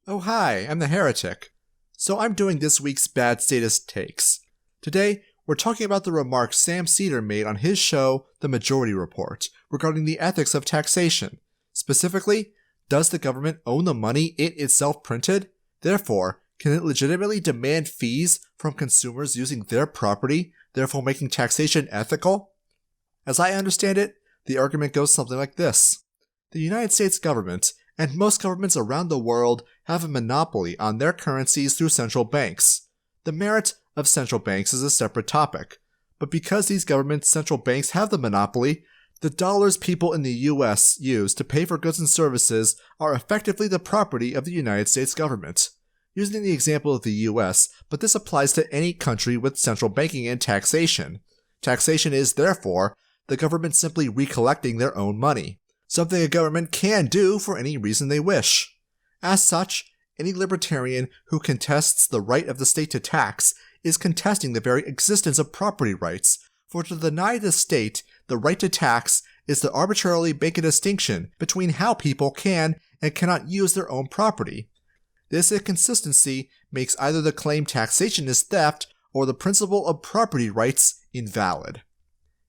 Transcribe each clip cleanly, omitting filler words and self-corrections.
Oh hi, I'm the Heretic. So I'm doing this week's Bad Statist Takes. Today, we're talking about the remarks Sam Seder made on his show, The Majority Report, regarding the ethics of taxation. Specifically, does the government own the money it itself printed? Therefore, can it legitimately demand fees from consumers using their property, therefore making taxation ethical? As I understand it, the argument goes something like this. The United States government, and most governments around the world, have a monopoly on their currencies through central banks. The merit of central banks is a separate topic, but because these governments' central banks have the monopoly, the dollars people in the US use to pay for goods and services are effectively the property of the United States government. Using the example of the US, but this applies to any country with central banking and taxation. Taxation is, therefore, the government simply recollecting their own money, something a government can do for any reason they wish. As such, any libertarian who contests the right of the state to tax is contesting the very existence of property rights, for to deny the state the right to tax is to arbitrarily make a distinction between how people can and cannot use their own property. This inconsistency makes either the claim taxation is theft or the principle of property rights invalid.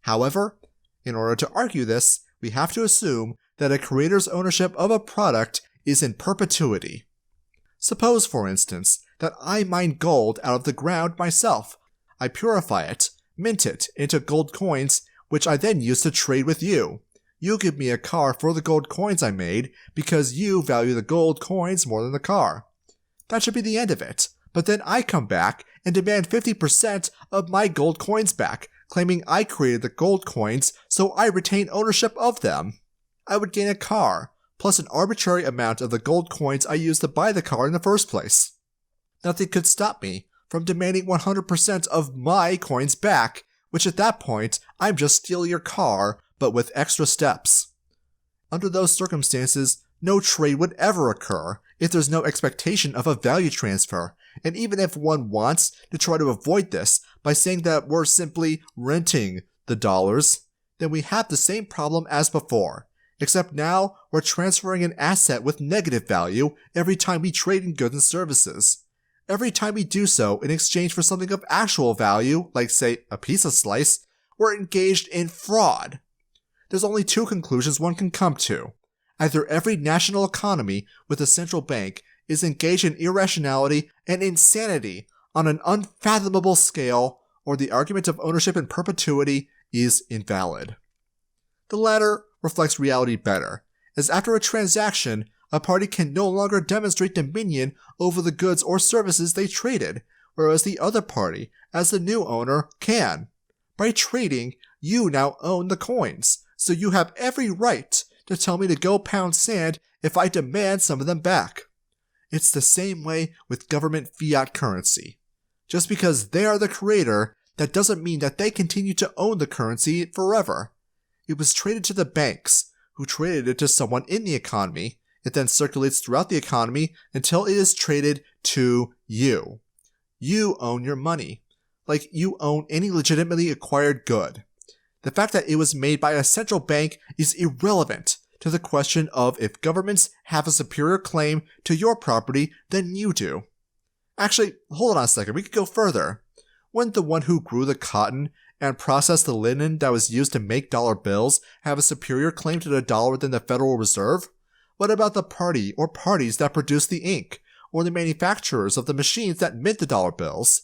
However, in order to argue this, we have to assume that a creator's ownership of a product is in perpetuity. Suppose, for instance, that I mine gold out of the ground myself. I purify it, mint it into gold coins, which I then use to trade with you. You give me a car for the gold coins I made because you value the gold coins more than the car. That should be the end of it. But then I come back and demand 50% of my gold coins back, claiming I created the gold coins so I retain ownership of them. I would gain a car, plus an arbitrary amount of the gold coins I used to buy the car in the first place. Nothing could stop me from demanding 100% of my coins back, which at that point, I'm just stealing your car, but with extra steps. Under those circumstances, no trade would ever occur if there's no expectation of a value transfer, and even if one wants to try to avoid this by saying that we're simply renting the dollars, then we have the same problem as before, except now we're transferring an asset with negative value every time we trade in goods and services. Every time we do so in exchange for something of actual value, like say a pizza slice, we're engaged in fraud. There's only two conclusions one can come to. Either every national economy with a central bank is engaged in irrationality and insanity on an unfathomable scale, or the argument of ownership in perpetuity is invalid. The latter reflects reality better, as after a transaction, a party can no longer demonstrate dominion over the goods or services they traded, whereas the other party, as the new owner, can. By trading, you now own the coins, so you have every right to tell me to go pound sand if I demand some of them back. It's the same way with government fiat currency. Just because they are the creator, that doesn't mean that they continue to own the currency forever. It was traded to the banks, who traded it to someone in the economy. It then circulates throughout the economy until it is traded to you. You own your money, like you own any legitimately acquired good. The fact that it was made by a central bank is irrelevant to the question of if governments have a superior claim to your property than you do. Actually, hold on a second, we could go further. Wouldn't the one who grew the cotton and processed the linen that was used to make dollar bills have a superior claim to the dollar than the Federal Reserve? What about the party or parties that produce the ink, or the manufacturers of the machines that mint the dollar bills?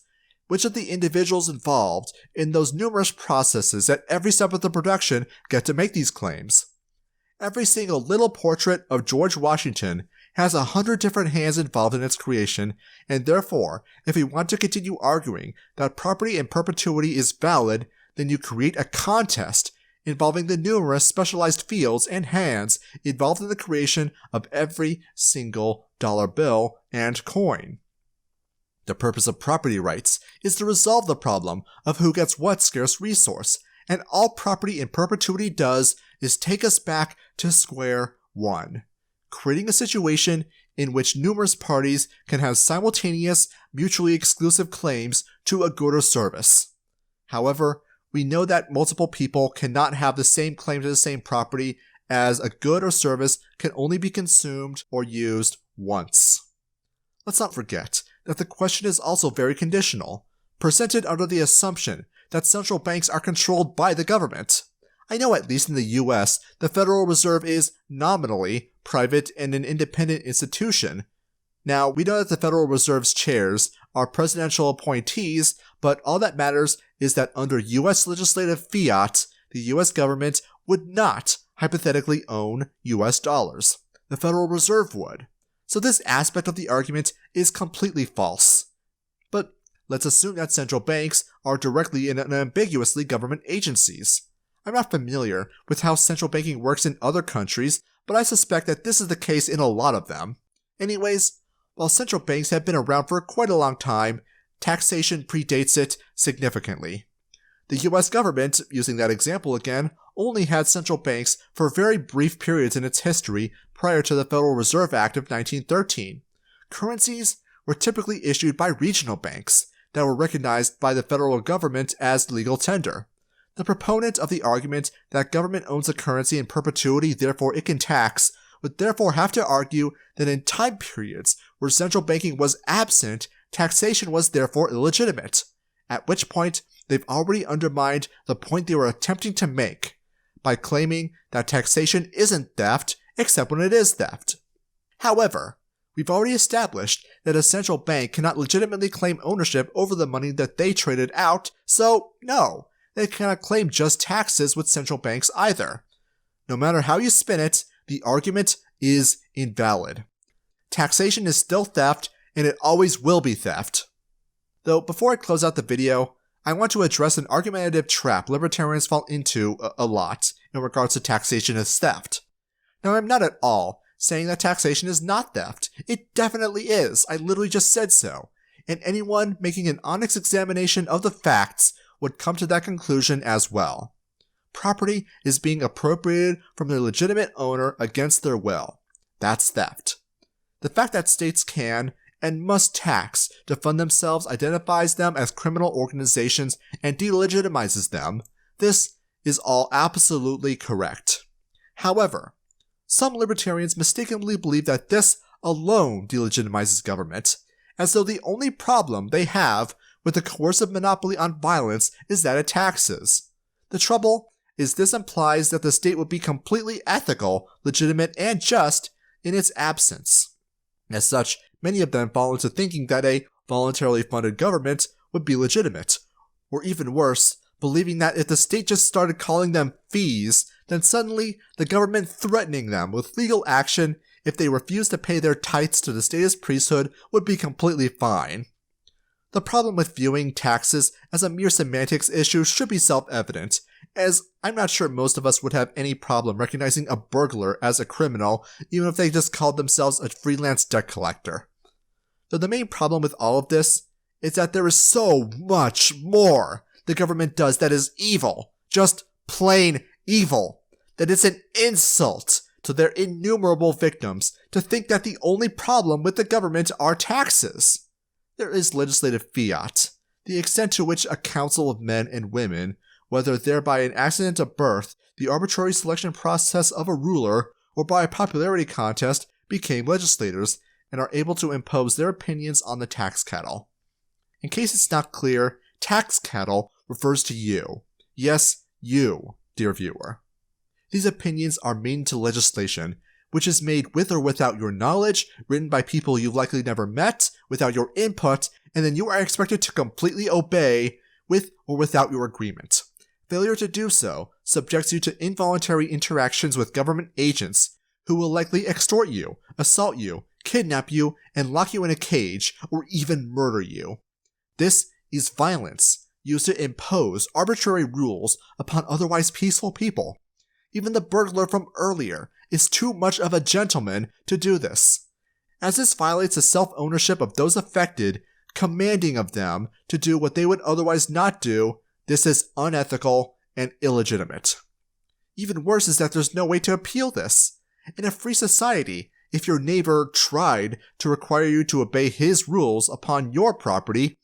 Which of the individuals involved in those numerous processes at every step of the production get to make these claims? Every single little portrait of George Washington has 100 different hands involved in its creation, and therefore, if we want to continue arguing that property in perpetuity is valid, then you create a contest involving the numerous specialized fields and hands involved in the creation of every single dollar bill and coin. The purpose of property rights is to resolve the problem of who gets what scarce resource, and all property in perpetuity does is take us back to square one, creating a situation in which numerous parties can have simultaneous, mutually exclusive claims to a good or service. However, we know that multiple people cannot have the same claim to the same property, as a good or service can only be consumed or used once. Let's not forget that the question is also very conditional, presented under the assumption that central banks are controlled by the government. I know at least in the US, the Federal Reserve is nominally private and an independent institution. Now, we know that the Federal Reserve's chairs are presidential appointees, but all that matters is that under US legislative fiat, the US government would not hypothetically own US dollars. The Federal Reserve would. So this aspect of the argument is completely false. But let's assume that central banks are directly and unambiguously government agencies. I'm not familiar with how central banking works in other countries, but I suspect that this is the case in a lot of them. Anyways, while central banks have been around for quite a long time, taxation predates it significantly. The US government, using that example again, only had central banks for very brief periods in its history prior to the Federal Reserve Act of 1913. Currencies were typically issued by regional banks that were recognized by the federal government as legal tender. The proponent of the argument that government owns a currency in perpetuity, therefore it can tax, would therefore have to argue that in time periods where central banking was absent, taxation was therefore illegitimate, at which point they've already undermined the point they were attempting to make by claiming that taxation isn't theft except when it is theft. However, we've already established that a central bank cannot legitimately claim ownership over the money that they traded out, so no, they cannot claim just taxes with central banks either. No matter how you spin it, the argument is invalid. Taxation is still theft, and it always will be theft. Though before I close out the video, I want to address an argumentative trap libertarians fall into a lot in regards to taxation as theft. Now, I'm not at all saying that taxation is not theft. It definitely is. I literally just said so. And anyone making an honest examination of the facts would come to that conclusion as well. Property is being appropriated from their legitimate owner against their will. That's theft. The fact that states can and must tax to fund themselves identifies them as criminal organizations and delegitimizes them. This is all absolutely correct. However, some libertarians mistakenly believe that this alone delegitimizes government, as though the only problem they have with the coercive monopoly on violence is that it taxes. The trouble is this implies that the state would be completely ethical, legitimate, and just in its absence. As such, many of them fall into thinking that a voluntarily funded government would be legitimate, or even worse, believing that if the state just started calling them fees, then suddenly the government threatening them with legal action if they refuse to pay their tithes to the statist priesthood would be completely fine. The problem with viewing taxes as a mere semantics issue should be self-evident, as I'm not sure most of us would have any problem recognizing a burglar as a criminal, even if they just called themselves a freelance debt collector. Though the main problem with all of this is that there is so much more the government does that is evil, just plain evil, that it's an insult to their innumerable victims to think that the only problem with the government are taxes. There is legislative fiat, the extent to which a council of men and women, whether thereby an accident of birth, the arbitrary selection process of a ruler, or by a popularity contest, became legislators and are able to impose their opinions on the tax cattle. In case it's not clear, tax cattle refers to you. Yes, you, dear viewer. These opinions are made into legislation, which is made with or without your knowledge, written by people you've likely never met, without your input, and then you are expected to completely obey with or without your agreement. Failure to do so subjects you to involuntary interactions with government agents who will likely extort you, assault you, kidnap you, and lock you in a cage, or even murder you. This is violence used to impose arbitrary rules upon otherwise peaceful people. Even the burglar from earlier is too much of a gentleman to do this. As this violates the self-ownership of those affected, commanding of them to do what they would otherwise not do, this is unethical and illegitimate. Even worse is that there's no way to appeal this. In a free society, if your neighbor tried to require you to obey his rules upon your property,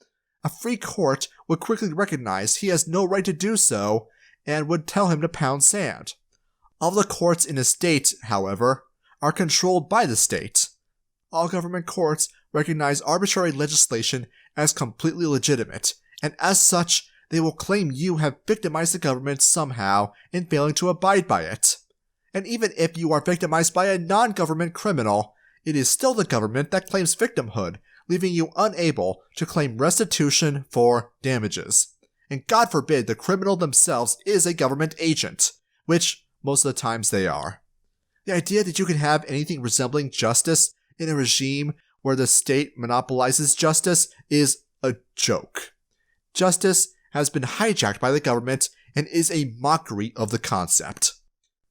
a free court would quickly recognize he has no right to do so and would tell him to pound sand. All the courts in a state, however, are controlled by the state. All government courts recognize arbitrary legislation as completely legitimate, and as such, they will claim you have victimized the government somehow in failing to abide by it. And even if you are victimized by a non-government criminal, it is still the government that claims victimhood, leaving you unable to claim restitution for damages. And God forbid the criminal themselves is a government agent, which most of the times they are. The idea that you can have anything resembling justice in a regime where the state monopolizes justice is a joke. Justice has been hijacked by the government and is a mockery of the concept.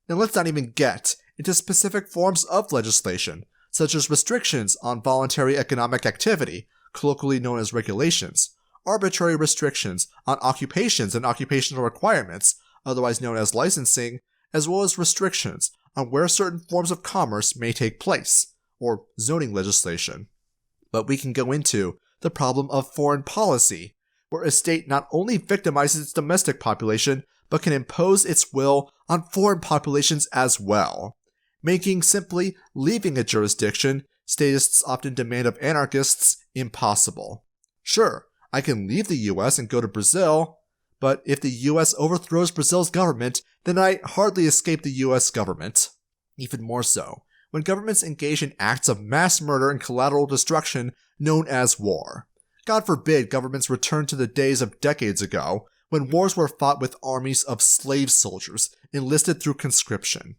Now let's not even get into specific forms of legislation, such as restrictions on voluntary economic activity, colloquially known as regulations, arbitrary restrictions on occupations and occupational requirements, otherwise known as licensing, as well as restrictions on where certain forms of commerce may take place, or zoning legislation. But we can go into the problem of foreign policy, where a state not only victimizes its domestic population, but can impose its will on foreign populations as well, making simply leaving a jurisdiction, statists often demand of anarchists, impossible. Sure, I can leave the US and go to Brazil, but if the US overthrows Brazil's government, then I hardly escape the US government. Even more so, when governments engage in acts of mass murder and collateral destruction known as war. God forbid governments return to the days of decades ago, when wars were fought with armies of slave soldiers enlisted through conscription.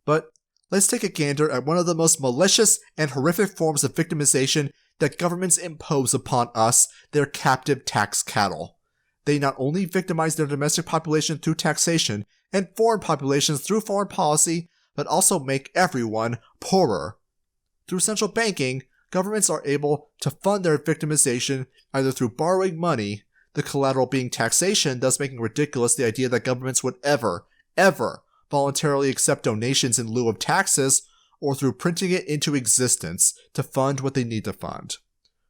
But let's take a gander at one of the most malicious and horrific forms of victimization that governments impose upon us, their captive tax cattle. They not only victimize their domestic population through taxation and foreign populations through foreign policy, but also make everyone poorer. Through central banking, governments are able to fund their victimization either through borrowing money, the collateral being taxation, thus making ridiculous the idea that governments would ever voluntarily accept donations in lieu of taxes, or through printing it into existence to fund what they need to fund.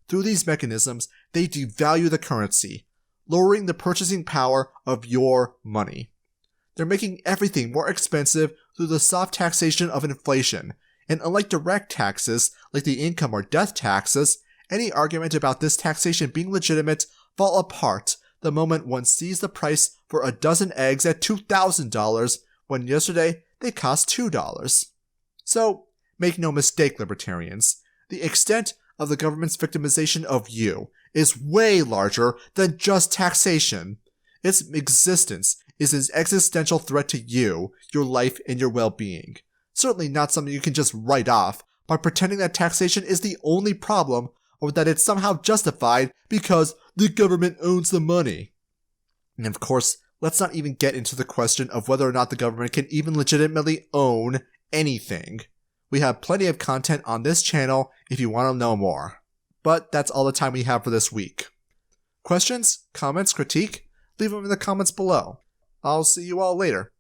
Through these mechanisms, they devalue the currency, lowering the purchasing power of your money. They're making everything more expensive through the soft taxation of inflation, and unlike direct taxes like the income or death taxes, any argument about this taxation being legitimate fall apart the moment one sees the price for a dozen eggs at $2,000 when yesterday they cost $2. So, make no mistake, libertarians, the extent of the government's victimization of you is way larger than just taxation. Its existence is an existential threat to you, your life, and your well-being. Certainly not something you can just write off by pretending that taxation is the only problem or that it's somehow justified because the government owns the money. And of course, let's not even get into the question of whether or not the government can even legitimately own anything. We have plenty of content on this channel if you want to know more. But that's all the time we have for this week. Questions, comments, critique? Leave them in the comments below. I'll see you all later.